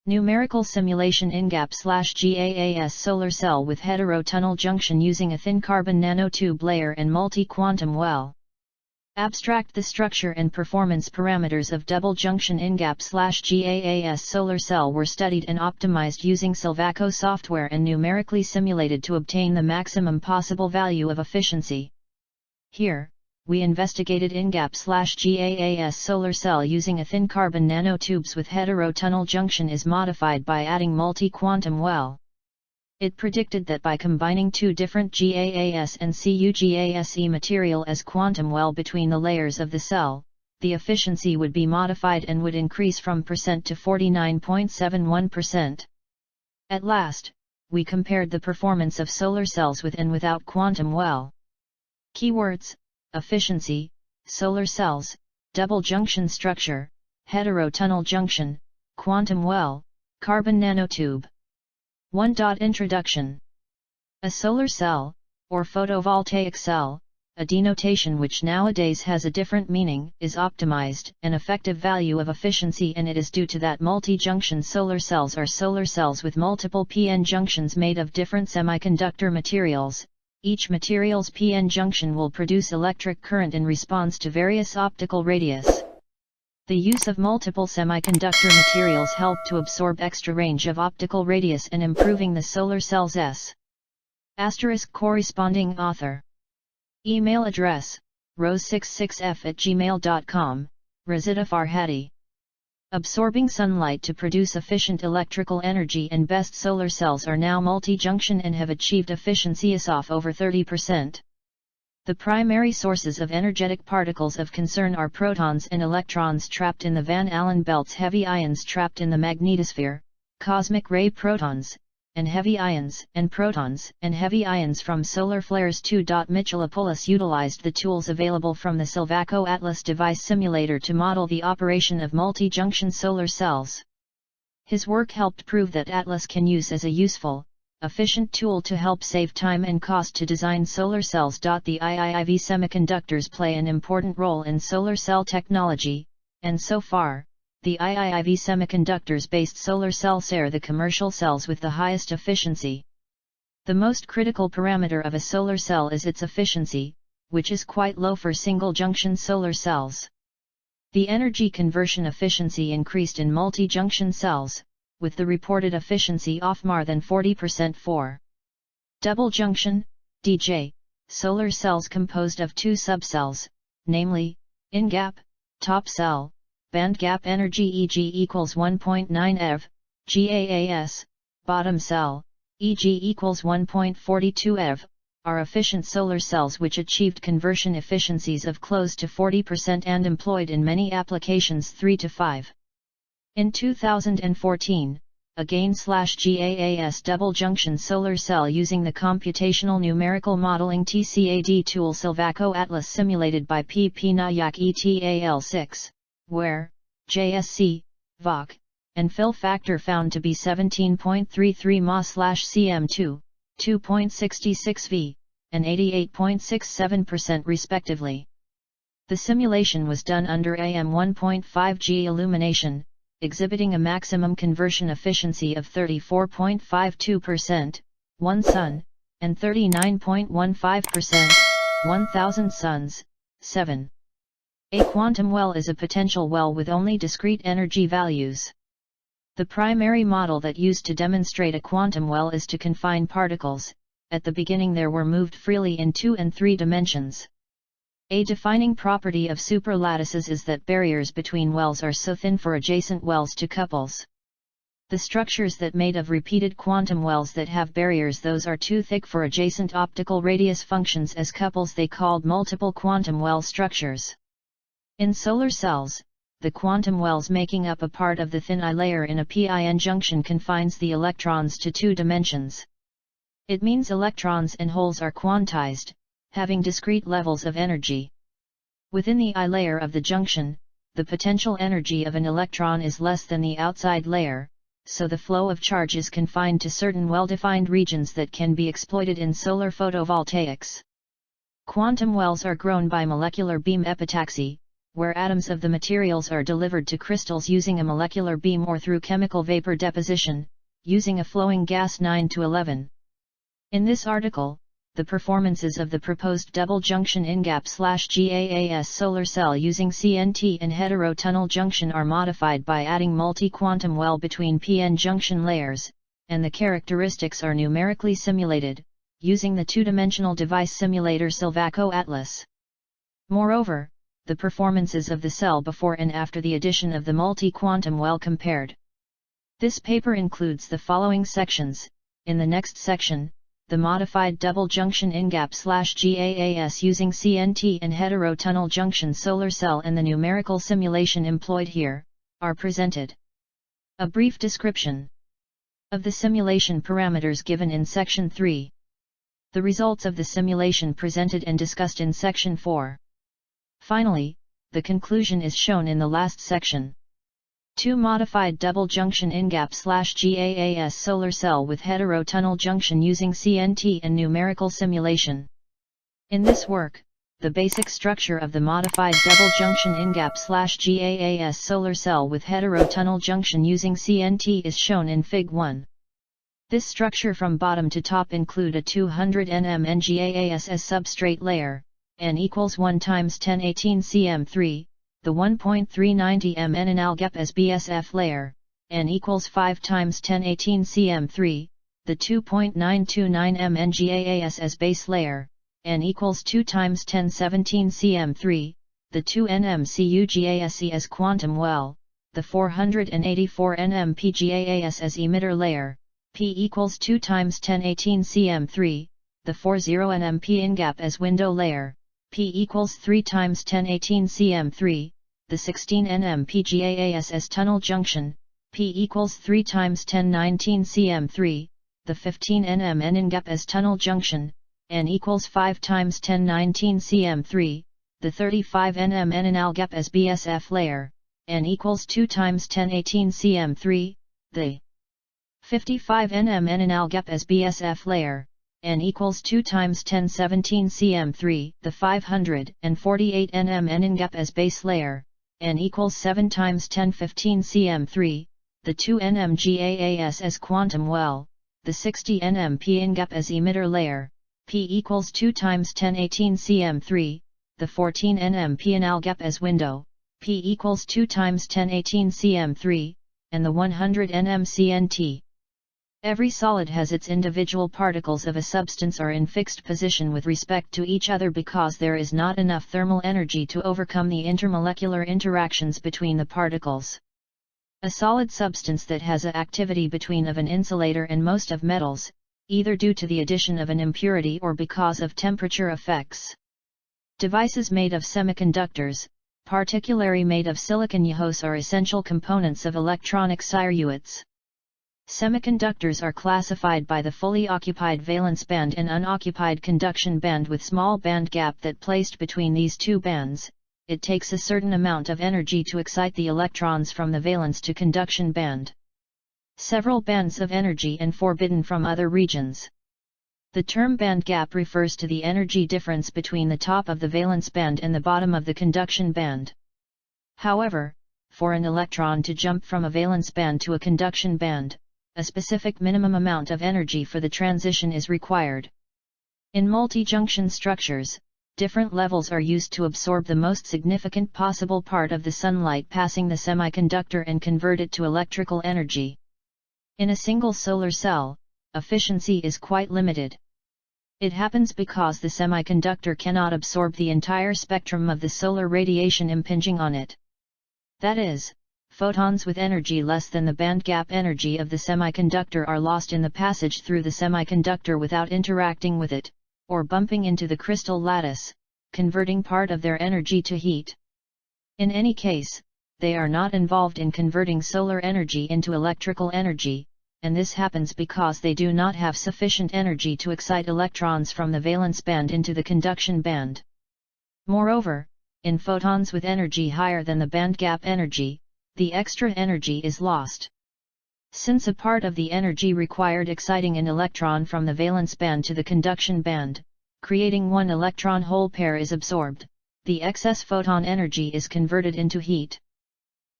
Numerical simulation InGaP/GaAs solar cell with hetero tunnel junction using a thin carbon nanotube layer and multi-quantum well. Abstract. The structure and performance parameters of double junction InGaP/GaAs solar cell were studied and optimized using Silvaco software and numerically simulated to obtain the maximum possible value of efficiency. Here, we investigated InGaP/GaAs solar cell using a thin carbon nanotubes with hetero tunnel junction is modified by adding multi-quantum well. It predicted that by combining two different GaAs and CuGaSe material as quantum well between the layers of the cell, the efficiency would be modified and would increase from % to 49.71%. At last, we compared the performance of solar cells with and without quantum well. Keywords: efficiency, solar cells, double junction structure, hetero tunnel junction, quantum well, carbon nanotube. 1. Introduction. A solar cell, or photovoltaic cell, a denotation which nowadays has a different meaning, is optimized, an effective value of efficiency, and it is due to that multi-junction solar cells are solar cells with multiple p-n junctions made of different semiconductor materials. Each material's p-n junction will produce electric current in response to various optical radius. The use of multiple semiconductor materials help to absorb extra range of optical radius and improving the solar cell's S** corresponding author. Email address: rose66f@gmail.com, Rozita Farhadi. Absorbing sunlight to produce efficient electrical energy, and best solar cells are now multi-junction and have achieved efficiency of over 30%. The primary sources of energetic particles of concern are protons and electrons trapped in the Van Allen belts, heavy ions trapped in the magnetosphere, cosmic ray protons, and heavy ions and heavy ions from solar flares. 2. Michalopoulos utilized the tools available from the Silvaco Atlas device simulator to model the operation of multi-junction solar cells. His work helped prove that Atlas can use as a useful, efficient tool to help save time and cost to design solar cells. The IIIV semiconductors play an important role in solar cell technology, and so far, the IIIV semiconductors-based solar cells are the commercial cells with the highest efficiency. The most critical parameter of a solar cell is its efficiency, which is quite low for single-junction solar cells. The energy conversion efficiency increased in multi-junction cells, with the reported efficiency of more than 40% for double junction (DJ) solar cells composed of two subcells, namely, InGaP, top cell, band gap energy Eg equals 1.9 eV, GaAs, bottom cell, Eg equals 1.42 eV, are efficient solar cells which achieved conversion efficiencies of close to 40% and employed in many applications 3 to 5. In 2014, a GaAs double junction solar cell using the computational numerical modeling TCAD tool Silvaco Atlas simulated by P. Nayak ETAL6, where JSC, VOC, and fill factor found to be 17.33 mA/cm2, 2.66 V, and 88.67% respectively. The simulation was done under AM1.5G illumination, exhibiting a maximum conversion efficiency of 34.52%, 1 sun, and 39.15%, 1000 suns, 7. A quantum well is a potential well with only discrete energy values. The primary model that used to demonstrate a quantum well is to confine particles. At the beginning they were moved freely in 2 and 3 dimensions. A defining property of superlattices is that barriers between wells are so thin for adjacent wells to couples. The structures that made of repeated quantum wells that have barriers, those are too thick for adjacent optical radius functions as couples, they called multiple quantum well structures. In solar cells, the quantum wells making up a part of the thin I layer in a pin junction confines the electrons to 2 dimensions. It means electrons and holes are quantized, having discrete levels of energy. Within the I layer of the junction, the potential energy of an electron is less than the outside layer, so the flow of charge is confined to certain well-defined regions that can be exploited in solar photovoltaics. Quantum wells are grown by molecular beam epitaxy, where atoms of the materials are delivered to crystals using a molecular beam or through chemical vapor deposition, using a flowing gas 9 to 11. In this article, the performances of the proposed double junction InGaP/GaAs solar cell using CNT and hetero tunnel junction are modified by adding multi-quantum well between PN junction layers, and the characteristics are numerically simulated, using the two-dimensional device simulator Silvaco Atlas. Moreover, the performances of the cell before and after the addition of the multi-quantum well compared. This paper includes the following sections. In the next section, the modified double junction InGaP/GaAs using CNT and hetero tunnel junction solar cell and the numerical simulation employed here, are presented. A brief description of the simulation parameters given in Section 3. The results of the simulation presented and discussed in Section 4. Finally, the conclusion is shown in the last section. 2. Modified double junction InGaP/GaAs solar cell with hetero tunnel junction using CNT and numerical simulation. In this work, the basic structure of the modified double junction InGaP/GaAs solar cell with hetero tunnel junction using CNT is shown in Fig. 1. This structure from bottom to top include a 200 nm NGaAs as substrate layer, N equals 1 × 1018 cm3, the 1.390 mn InGaP as BSF layer, N equals 5 × 1018 cm3, the 2.929 mn GaAs as base layer, N equals 2 × 1017 cm3, the 2 nm CuGaSe as quantum well, the 484 nm PGaAs as emitter layer, P equals 2 × 1018 cm3, the 40 nm PInGaP as window layer, P equals 3 × 1018 cm3, the 16 nm PGaAs as tunnel junction, P equals 3 × 1019 cm3, the 15 nm NInGaP as tunnel junction, N equals 5 × 1019 cm3, the 35 nm NInGaP as BSF layer, N equals 2 × 1018 cm3, the 55 nm NInGaP as BSF layer, N equals 2 × 1017 cm3, the 548 nm NInGaP as base layer, N equals 7 × 1015 cm3, the 2 nm GaAs as quantum well, the 60 nm PInGaP as emitter layer, P equals 2 × 1018 cm3, the 14 nm PInGaP as window, P equals 2 × 1018 cm3, and the 100 nm CNT. Every solid has its individual particles of a substance are in fixed position with respect to each other because there is not enough thermal energy to overcome the intermolecular interactions between the particles. A solid substance that has an activity between of an insulator and most of metals, either due to the addition of an impurity or because of temperature effects. Devices made of semiconductors, particularly made of silicon Younes, are essential components of electronic circuits. Semiconductors are classified by the fully occupied valence band and unoccupied conduction band with small band gap that placed between these two bands. It takes a certain amount of energy to excite the electrons from the valence to conduction band. Several bands of energy and forbidden from other regions. The term band gap refers to the energy difference between the top of the valence band and the bottom of the conduction band. However, for an electron to jump from a valence band to a conduction band, a specific minimum amount of energy for the transition is required. In multi-junction structures, different levels are used to absorb the most significant possible part of the sunlight passing the semiconductor and convert it to electrical energy. In a single solar cell, efficiency is quite limited. It happens because the semiconductor cannot absorb the entire spectrum of the solar radiation impinging on it. That is, photons with energy less than the band gap energy of the semiconductor are lost in the passage through the semiconductor without interacting with it, or bumping into the crystal lattice, converting part of their energy to heat. In any case, they are not involved in converting solar energy into electrical energy, and this happens because they do not have sufficient energy to excite electrons from the valence band into the conduction band. Moreover, in photons with energy higher than the band gap energy, the extra energy is lost. Since a part of the energy required exciting an electron from the valence band to the conduction band, creating one electron-hole pair is absorbed, the excess photon energy is converted into heat.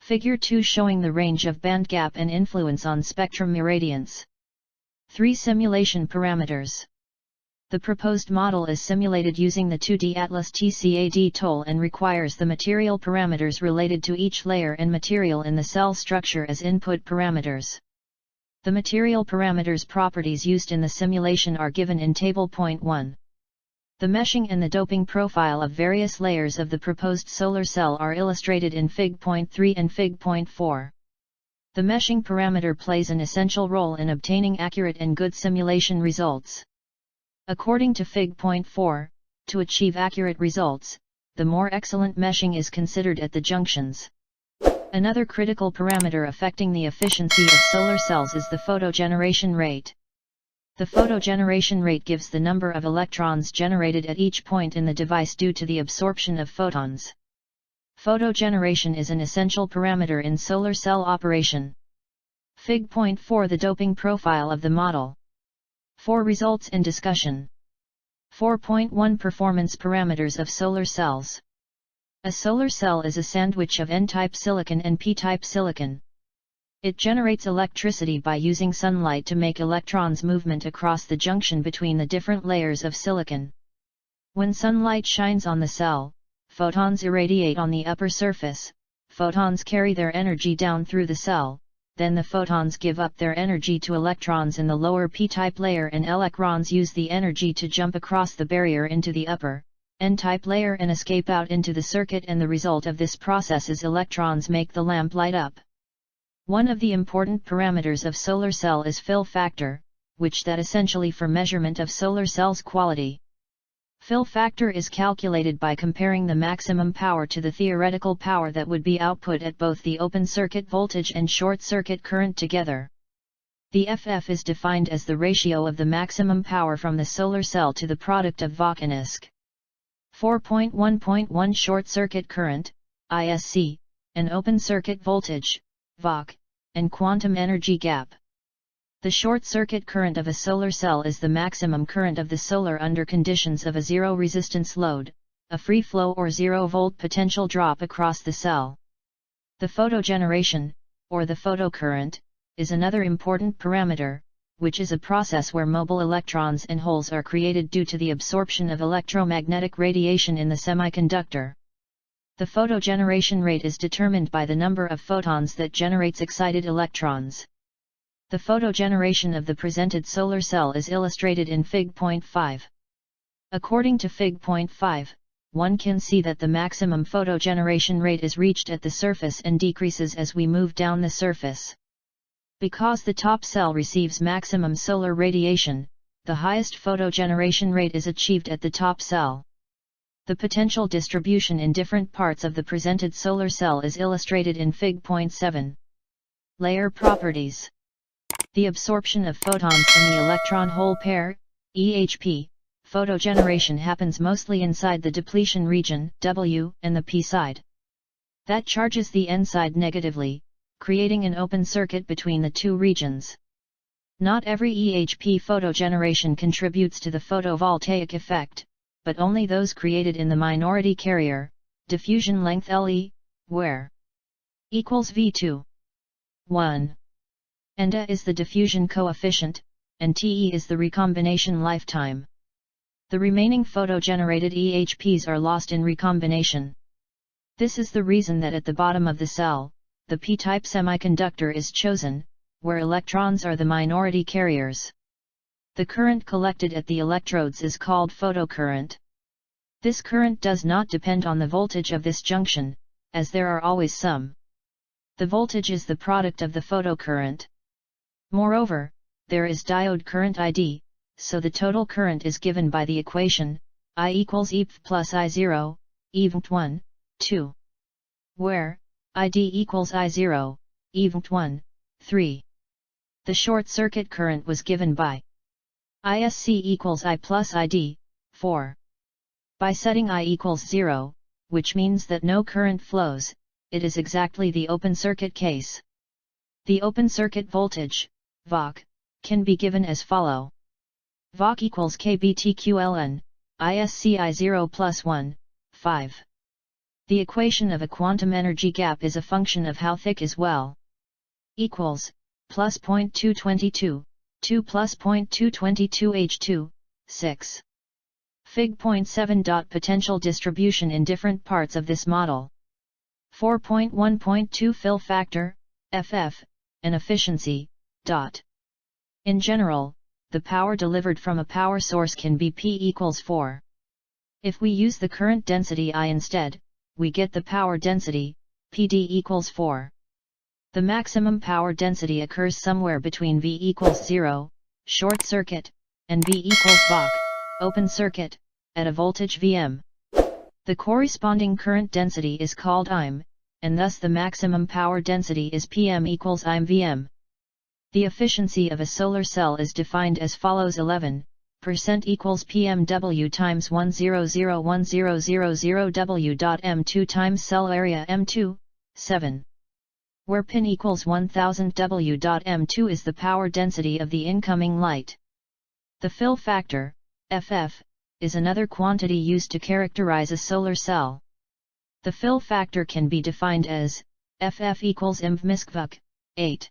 Figure 2 showing the range of band gap and influence on spectrum irradiance. 3 simulation parameters. The proposed model is simulated using the 2D Atlas TCAD tool and requires the material parameters related to each layer and material in the cell structure as input parameters. The material parameters properties used in the simulation are given in Table Point 1. The meshing and the doping profile of various layers of the proposed solar cell are illustrated in Fig. Point 3 and Fig. Point 4. The meshing parameter plays an essential role in obtaining accurate and good simulation results. According to Fig. Point 4, to achieve accurate results, the more excellent meshing is considered at the junctions. Another critical parameter affecting the efficiency of solar cells is the photogeneration rate. The photogeneration rate gives the number of electrons generated at each point in the device due to the absorption of photons. Photogeneration is an essential parameter in solar cell operation. Fig. Point 4 the doping profile of the model. 4 results and discussion. 4.1 Performance parameters of solar cells. A solar cell is a sandwich of N-type silicon and P-type silicon. It generates electricity by using sunlight to make electrons movement across the junction between the different layers of silicon. When sunlight shines on the cell, photons irradiate on the upper surface, photons carry their energy down through the cell, then the photons give up their energy to electrons in the lower p-type layer and electrons use the energy to jump across the barrier into the upper, n-type layer and escape out into the circuit, and the result of this process is electrons make the lamp light up. One of the important parameters of solar cell is fill factor, which that essentially for measurement of solar cell's quality. Fill factor is calculated by comparing the maximum power to the theoretical power that would be output at both the open circuit voltage and short circuit current together. The FF is defined as the ratio of the maximum power from the solar cell to the product of VOC and ISC. 4.1.1 Short circuit current, ISC, and open circuit voltage, VOC, and quantum energy gap. The short circuit current of a solar cell is the maximum current of the solar under conditions of a zero resistance load, a free flow or 0-volt potential drop across the cell. The photogeneration, or the photocurrent, is another important parameter, which is a process where mobile electrons and holes are created due to the absorption of electromagnetic radiation in the semiconductor. The photogeneration rate is determined by the number of photons that generates excited electrons. The photogeneration of the presented solar cell is illustrated in Fig. Point 5. According to Fig. Point 5, one can see that the maximum photogeneration rate is reached at the surface and decreases as we move down the surface. Because the top cell receives maximum solar radiation, the highest photogeneration rate is achieved at the top cell. The potential distribution in different parts of the presented solar cell is illustrated in Fig. Point 7. Layer properties. The absorption of photons in the electron-hole pair, EHP, photogeneration happens mostly inside the depletion region, W, and the p side. That charges the n side negatively, creating an open circuit between the two regions. Not every EHP photogeneration contributes to the photovoltaic effect, but only those created in the minority carrier, diffusion length Le, where equals V2. 1. Enda is the diffusion coefficient, and Te is the recombination lifetime. The remaining photogenerated EHPs are lost in recombination. This is the reason that at the bottom of the cell, the p-type semiconductor is chosen, where electrons are the minority carriers. The current collected at the electrodes is called photocurrent. This current does not depend on the voltage of this junction, as there are always some. The voltage is the product of the photocurrent. Moreover, there is diode current ID, so the total current is given by the equation, I equals EV plus I0, EV 1, 2. Where, ID equals I0, EV 1, 3. The short circuit current was given by ISC equals I plus ID, 4. By setting I equals 0, which means that no current flows, it is exactly the open circuit case. The open circuit voltage, VOC, can be given as follow. VOC equals KBTQLN, ISC I0 plus 1, 5. The equation of a quantum energy gap is a function of how thick is well. Equals, plus 0.222, 2 plus 0.222 H2, 6. Fig. 0.7. Potential distribution in different parts of this model. 4.1.2 Fill factor, FF, and efficiency, dot. In general, the power delivered from a power source can be P equals 4. If we use the current density I instead, we get the power density, PD equals 4. The maximum power density occurs somewhere between V equals 0, short circuit, and V equals VOC, open circuit, at a voltage Vm. The corresponding current density is called IM, and thus the maximum power density is PM equals IM Vm. The efficiency of a solar cell is defined as follows: 11% equals PMW times 1001000W.M2 times cell area M2, 7. Where pin equals 1000 W.M2 is the power density of the incoming light. The fill factor, FF, is another quantity used to characterize a solar cell. The fill factor can be defined as FF equals IMV/MISCVUC, 8.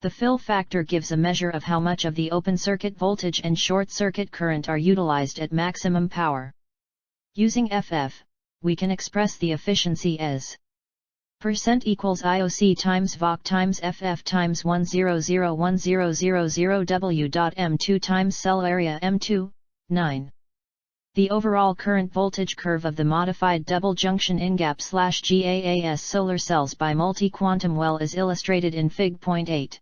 The fill factor gives a measure of how much of the open circuit voltage and short circuit current are utilized at maximum power. Using FF, we can express the efficiency as % equals IOC times VOC times FF times 1001000 W.M2 times cell area M2, 9. The overall current voltage curve of the modified double junction InGaP/GaAs solar cells by multi-quantum well is illustrated in Fig. 0.8.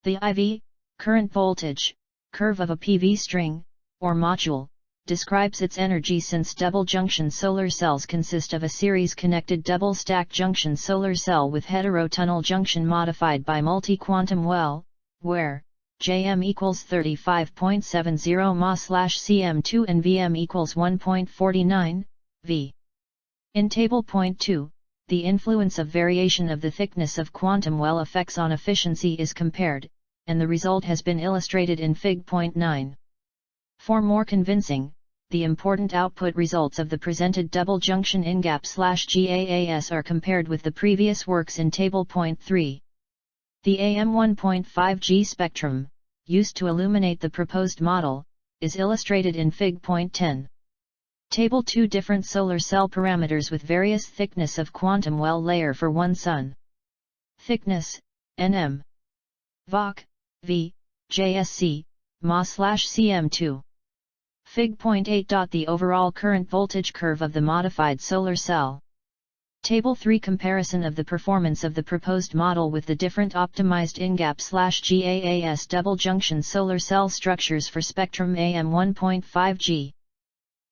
The IV, current voltage, curve of a PV string, or module, describes its energy since double junction solar cells consist of a series connected double stack junction solar cell with hetero tunnel junction modified by multi-quantum well, where Jm equals 35.70 mA/cm2 and Vm equals 1.49, V. In Table 0.2, the influence of variation of the thickness of quantum well effects on efficiency is compared, and the result has been illustrated in Fig. 0.9. For more convincing, the important output results of the presented double junction InGaP/GaAs are compared with the previous works in Table 0.3. The AM1.5G spectrum, used to illuminate the proposed model, is illustrated in Fig. 0.10. Table 2 different solar cell parameters with various thickness of quantum well layer for one sun. Thickness, Nm. VOC, V, JSC, mA/cm2. Fig. 0.8. The overall current voltage curve of the modified solar cell. Table 3 comparison of the performance of the proposed model with the different optimized InGaP/GaAs double junction solar cell structures for spectrum AM1.5G.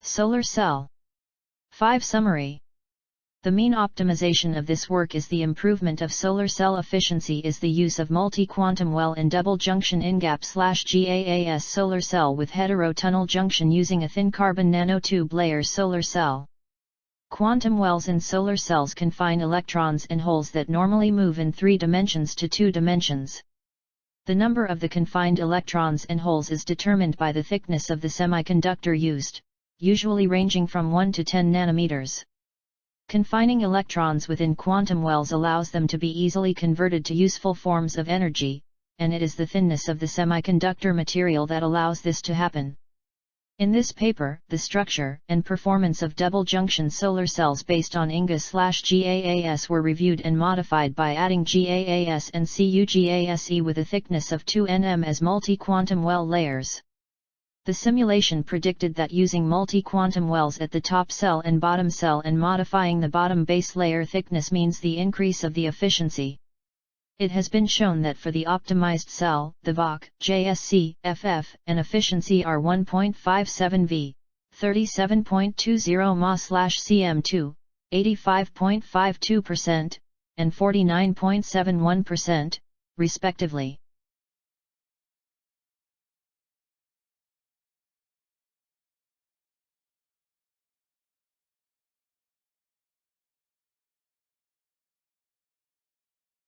Solar cell. 5 Summary. The mean optimization of this work is the improvement of solar cell efficiency is the use of multi-quantum well and double junction InGaP/GaAs solar cell with hetero tunnel junction using a thin carbon nanotube layer solar cell. Quantum wells in solar cells confine electrons and holes that normally move in 3 dimensions to 2 dimensions. The number of the confined electrons and holes is determined by the thickness of the semiconductor used, usually ranging from 1 to 10 nanometers. Confining electrons within quantum wells allows them to be easily converted to useful forms of energy, and it is the thinness of the semiconductor material that allows this to happen. In this paper, the structure and performance of double junction solar cells based on InGaP/GaAs were reviewed and modified by adding GaAs and CuGaSe with a thickness of 2 nm as multi-quantum well layers. The simulation predicted that using multi-quantum wells at the top cell and bottom cell and modifying the bottom base layer thickness means the increase of the efficiency. It has been shown that for the optimized cell, the VOC, JSC, FF, and efficiency are 1.57 V, 37.20 mA/cm2, 85.52%, and 49.71%, respectively.